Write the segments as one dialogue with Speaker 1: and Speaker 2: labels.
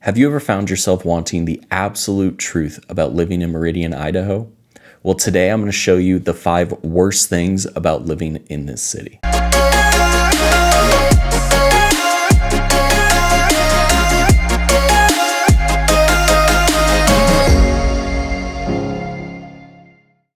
Speaker 1: Have you ever found yourself wanting the absolute truth about living in Meridian, Idaho? Well, today I'm going to show you the 5 worst things about living in this city.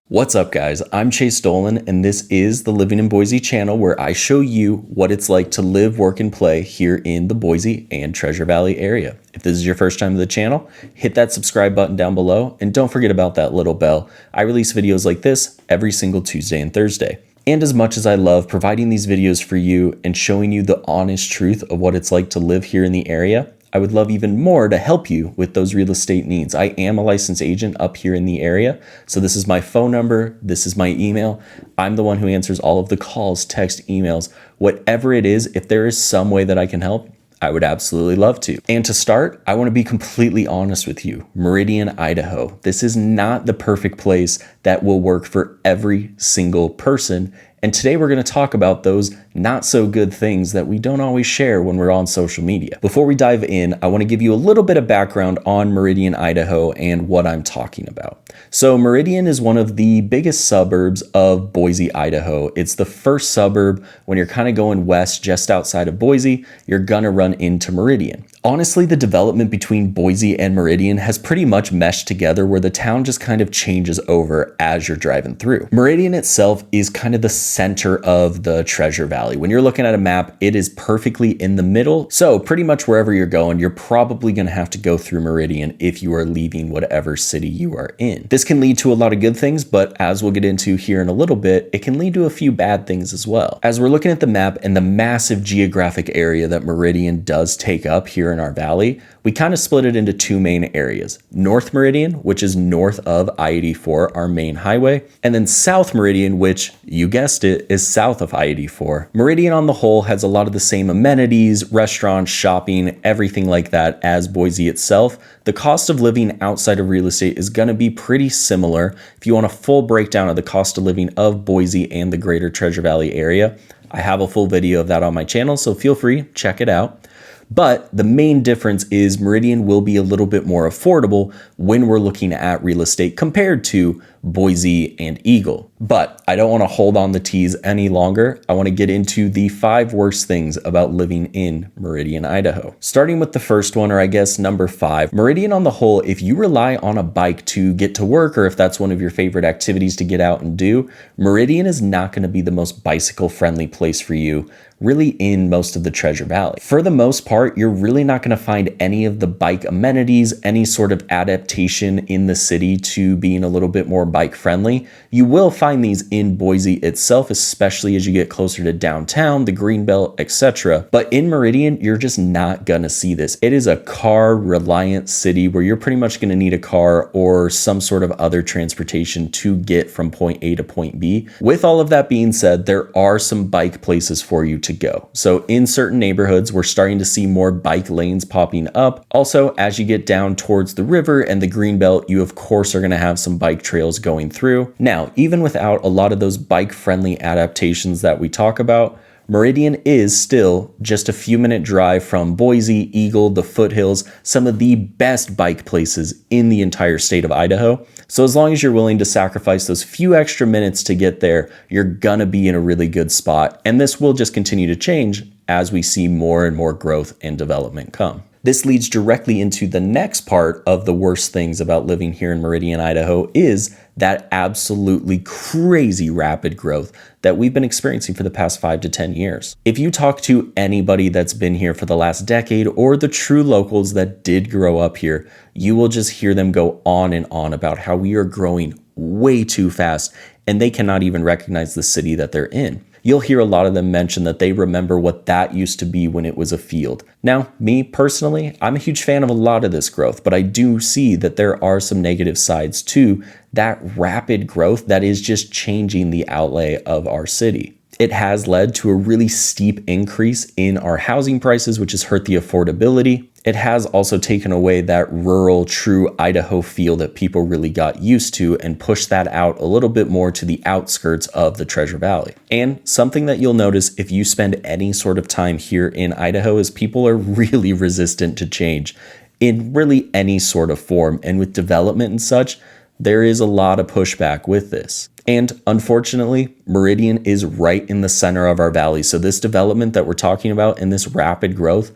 Speaker 1: What's up, guys? I'm Chase Dolan, and this is the Living in Boise channel where I show you what it's like to live, work, and play here in the Boise and Treasure Valley area. If this is your first time to the channel, hit that subscribe button down below, and don't forget about that little bell. I release videos like this every single Tuesday and Thursday. And as much as I love providing these videos for you and showing you the honest truth of what it's like to live here in the area, I would love even more to help you with those real estate needs. I am a licensed agent up here in the area. So this is my phone number. This is my email. I'm the one who answers all of the calls, text, emails, whatever it is. If there is some way that I can help, I would absolutely love to. And to start, I want to be completely honest with you. Meridian, Idaho. This is not the perfect place that will work for every single person. And today we're going to talk about those not so good things that we don't always share when we're on social media. Before we dive in, I want to give you a little bit of background on Meridian, Idaho and what I'm talking about. So Meridian is one of the biggest suburbs of Boise, Idaho. It's the first suburb when you're kind of going west just outside of Boise, you're going to run into Meridian. Honestly, the development between Boise and Meridian has pretty much meshed together where the town just kind of changes over as you're driving through. Meridian itself is kind of the center of the Treasure Valley. When you're looking at a map, it is perfectly in the middle. So pretty much wherever you're going, you're probably going to have to go through Meridian if you are leaving whatever city you are in. This can lead to a lot of good things, but as we'll get into here in a little bit, it can lead to a few bad things as well. As we're looking at the map and the massive geographic area that Meridian does take up here in our valley, we kind of split it into 2 main areas. North Meridian, which is north of I-84, our main highway, and then South Meridian, which, you guessed it, is south of I-84. Meridian on the whole has a lot of the same amenities, restaurants, shopping, everything like that as Boise itself. The cost of living outside of real estate is going to be pretty similar. If you want a full breakdown of the cost of living of Boise and the greater Treasure Valley area, I have a full video of that on my channel, so feel free, check it out. But the main difference is Meridian will be a little bit more affordable when we're looking at real estate compared to Boise and Eagle. But I don't want to hold on the tease any longer. I want to get into the 5 worst things about living in Meridian, Idaho. Starting with the first one, or I guess number 5, Meridian on the whole, if you rely on a bike to get to work, or if that's one of your favorite activities to get out and do, Meridian is not going to be the most bicycle friendly place for you really in most of the Treasure Valley. For the most part, you're really not going to find any of the bike amenities, any sort of adaptation in the city to being a little bit more bike friendly. You will find these in Boise itself, especially as you get closer to downtown, the Greenbelt, etc. But in Meridian, you're just not going to see this. It is a car reliant city where you're pretty much going to need a car or some sort of other transportation to get from point A to point B. With all of that being said, there are some bike places for you to go. So in certain neighborhoods, we're starting to see more bike lanes popping up. Also, as you get down towards the river and the Greenbelt, you of course are going to have some bike trails going through. Now, even without a lot of those bike friendly adaptations that we talk about, Meridian is still just a few minute drive from Boise, Eagle, the foothills, some of the best bike places in the entire state of Idaho. So as long as you're willing to sacrifice those few extra minutes to get there, you're gonna be in a really good spot. And this will just continue to change as we see more and more growth and development come. This leads directly into the next part of the worst things about living here in Meridian, Idaho is that absolutely crazy rapid growth that we've been experiencing for the past 5 to 10 years. If you talk to anybody that's been here for the last decade or the true locals that did grow up here, you will just hear them go on and on about how we are growing way too fast and they cannot even recognize the city that they're in. You'll hear a lot of them mention that they remember what that used to be when it was a field. Now, me personally, I'm a huge fan of a lot of this growth, but I do see that there are some negative sides to that rapid growth that is just changing the outlay of our city. It has led to a really steep increase in our housing prices, which has hurt the affordability. It has also taken away that rural, true Idaho feel that people really got used to and pushed that out a little bit more to the outskirts of the Treasure Valley. And something that you'll notice if you spend any sort of time here in Idaho is people are really resistant to change. in really any sort of form. And with development and such, there is a lot of pushback with this. And unfortunately, Meridian is right in the center of our valley. So this development that we're talking about and this rapid growth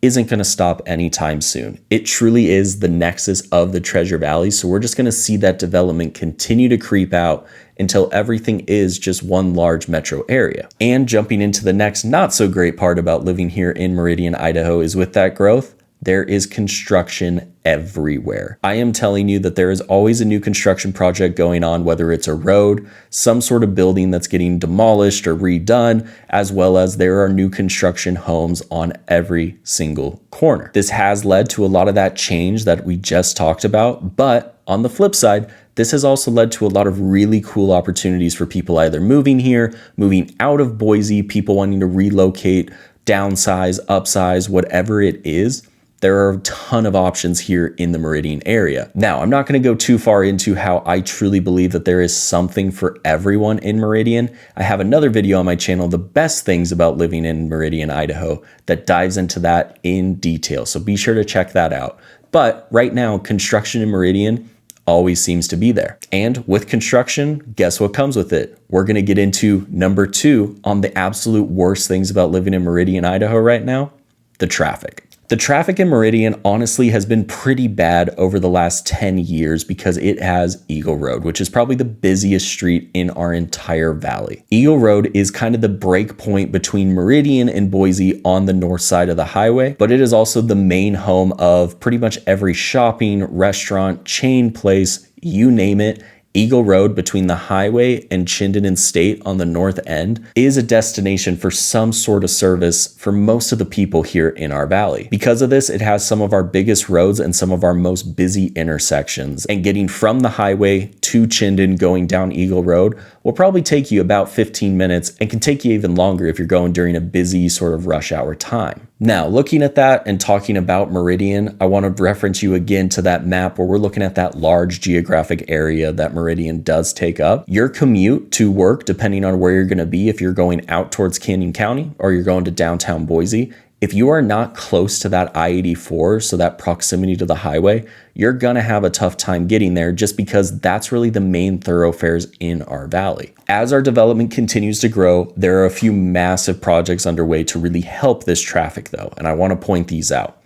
Speaker 1: isn't going to stop anytime soon. It truly is the nexus of the Treasure Valley. So we're just going to see that development continue to creep out until everything is just one large metro area. And jumping into the next not so great part about living here in Meridian, Idaho is with that growth, there is construction everywhere. I am telling you that there is always a new construction project going on, whether it's a road, some sort of building that's getting demolished or redone, as well as there are new construction homes on every single corner. This has led to a lot of that change that we just talked about, but on the flip side, this has also led to a lot of really cool opportunities for people either moving here, moving out of Boise, people wanting to relocate, downsize, upsize, whatever it is. There are a ton of options here in the Meridian area. Now, I'm not going to go too far into how I truly believe that there is something for everyone in Meridian. I have another video on my channel, The Best Things About Living in Meridian, Idaho, that dives into that in detail. So be sure to check that out. But right now, construction in Meridian always seems to be there. And with construction, guess what comes with it? We're going to get into number 2 on the absolute worst things about living in Meridian, Idaho right now, the traffic. The traffic in Meridian honestly has been pretty bad over the last 10 years because it has Eagle Road, which is probably the busiest street in our entire valley. Eagle Road is kind of the break point between Meridian and Boise on the north side of the highway, but it is also the main home of pretty much every shopping, restaurant, chain place, you name it. Eagle Road between the highway and Chinden and State on the north end is a destination for some sort of service for most of the people here in our valley. Because of this, it has some of our biggest roads and some of our most busy intersections. And getting from the highway to Chinden going down Eagle Road will probably take you about 15 minutes and can take you even longer if you're going during a busy sort of rush hour time. Now, looking at that and talking about Meridian, I want to reference you again to that map where we're looking at that large geographic area that Meridian does take up. Your commute to work, depending on where you're going to be, if you're going out towards Canyon County or you're going to downtown Boise, if you are not close to that I-84, so that proximity to the highway, you're going to have a tough time getting there just because that's really the main thoroughfares in our valley. As our development continues to grow, there are a few massive projects underway to really help this traffic though, and I want to point these out.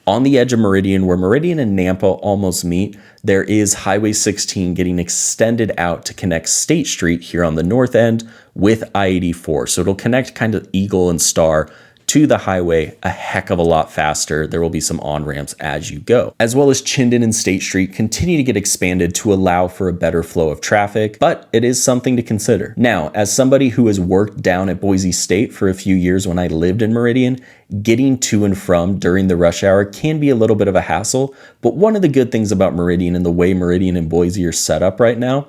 Speaker 1: On the edge of Meridian, where Meridian and Nampa almost meet, there is Highway 16 getting extended out to connect State Street here on the north end with I-84. So it'll connect kind of Eagle and Star to the highway a heck of a lot faster. There will be some on-ramps as you go. As well as Chinden and State Street continue to get expanded to allow for a better flow of traffic, but it is something to consider. Now, as somebody who has worked down at Boise State for a few years when I lived in Meridian, getting to and from during the rush hour can be a little bit of a hassle, but one of the good things about Meridian and the way Meridian and Boise are set up right now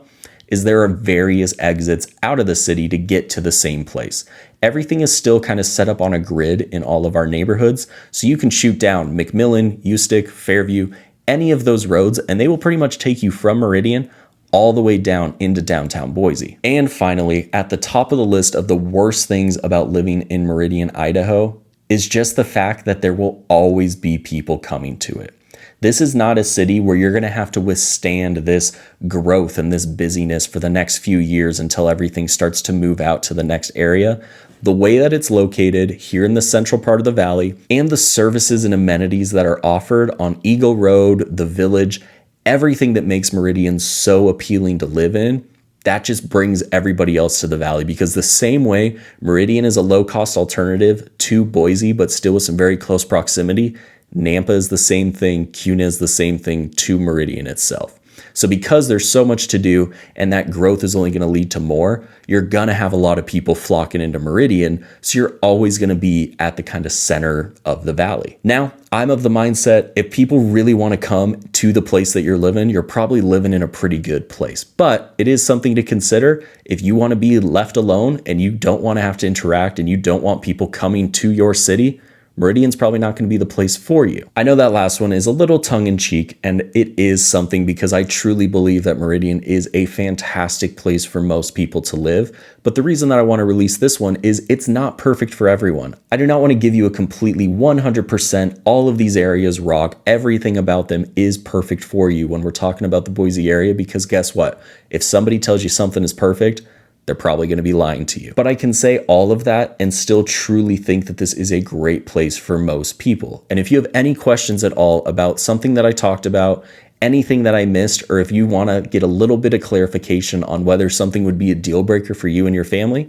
Speaker 1: is there are various exits out of the city to get to the same place. Everything is still kind of set up on a grid in all of our neighborhoods, so you can shoot down McMillan, Ustick, Fairview, any of those roads, and they will pretty much take you from Meridian all the way down into downtown Boise. And finally, at the top of the list of the worst things about living in Meridian, Idaho, is just the fact that there will always be people coming to it. This is not a city where you're going to have to withstand this growth and this busyness for the next few years until everything starts to move out to the next area. The way that it's located here in the central part of the valley and the services and amenities that are offered on Eagle Road, the village, everything that makes Meridian so appealing to live in, that just brings everybody else to the valley, because the same way Meridian is a low-cost alternative to Boise, but still with some very close proximity, Nampa is the same thing, Kuna is the same thing to Meridian itself. So because there's so much to do and that growth is only going to lead to more, you're going to have a lot of people flocking into Meridian. So you're always going to be at the kind of center of the valley. Now, I'm of the mindset, if people really want to come to the place that you're living, you're probably living in a pretty good place. But it is something to consider. If you want to be left alone and you don't want to have to interact and you don't want people coming to your city, Meridian's probably not going to be the place for you. I know that last one is a little tongue-in-cheek, and it is something because I truly believe that Meridian is a fantastic place for most people to live. But the reason that I want to release this one is it's not perfect for everyone. I do not want to give you a completely 100% all of these areas rock, everything about them is perfect for you when we're talking about the Boise area, because guess what? If somebody tells you something is perfect, they're probably going to be lying to you. But I can say all of that and still truly think that this is a great place for most people. And if you have any questions at all about something that I talked about, anything that I missed, or if you want to get a little bit of clarification on whether something would be a deal breaker for you and your family,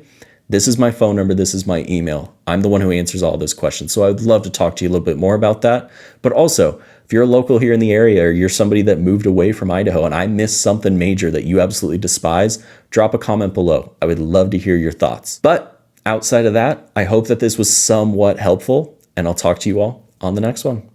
Speaker 1: this is my phone number, this is my email. I'm the one who answers all those questions. So I would love to talk to you a little bit more about that. But also, if you're a local here in the area, or you're somebody that moved away from Idaho and I missed something major that you absolutely despise, drop a comment below. I would love to hear your thoughts. But outside of that, I hope that this was somewhat helpful, and I'll talk to you all on the next one.